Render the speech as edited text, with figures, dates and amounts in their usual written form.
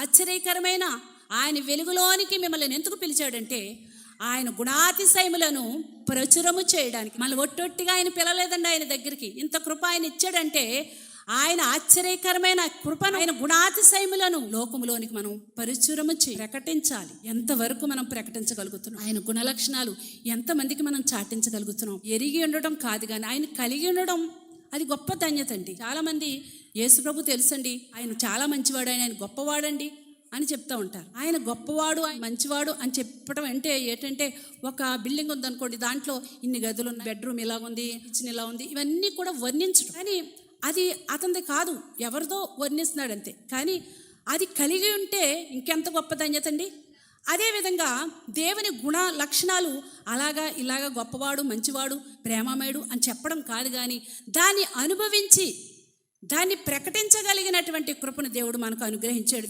ఆశ్చర్యకరమైన ఆయన వెలుగులోనికి మిమ్మల్ని ఎందుకు పిలిచాడంటే ఆయన గుణాతిశయములను ప్రచురము చేయడానికి. మళ్ళీ ఒట్టొట్టిగా ఆయన పిలలేదండి ఆయన దగ్గరికి. ఇంత కృప ఆయన ఇచ్చాడంటే ఆయన ఆశ్చర్యకరమైన కృపను, ఆయన గుణాతిశయములను లోకములోనికి మనం ప్రచురము ప్రకటించాలి. ఎంతవరకు మనం ప్రకటించగలుగుతున్నాం? ఆయన గుణలక్షణాలు ఎంతమందికి మనం చాటించగలుగుతున్నాం? ఎరిగి ఉండడం కాదు కానీ ఆయన కలిగి ఉండడం అది గొప్ప ధన్యత అండి. చాలామంది యేసుప్రభు తెలుసండి, ఆయన చాలా మంచివాడు, ఆయన గొప్పవాడండి అని చెప్తూ ఉంటారు. ఆయన గొప్పవాడు, ఆయన మంచివాడు అని చెప్పడం అంటే ఏంటంటే, ఒక బిల్డింగ్ ఉందనుకోండి, దాంట్లో ఇన్ని గదులు ఉన్నాయి, బెడ్రూమ్ ఇలా ఉంది, కిచెన్ ఇలా ఉంది, ఇవన్నీ కూడా వర్ణించడం. కానీ అది అతనిది కాదు, ఎవరిదో వర్ణిస్తున్నాడు అంతే. కానీ అది కలిగి ఉంటే ఇంకెంత గొప్ప ధన్యత అండి. అదేవిధంగా దేవుని గుణ లక్షణాలు అలాగా ఇలాగా గొప్పవాడు, మంచివాడు, ప్రేమమయుడు అని చెప్పడం కాదు, కానీ దాన్ని అనుభవించి దాన్ని ప్రకటించగలిగినటువంటి కృపను దేవుడు మనకు అనుగ్రహించాడు.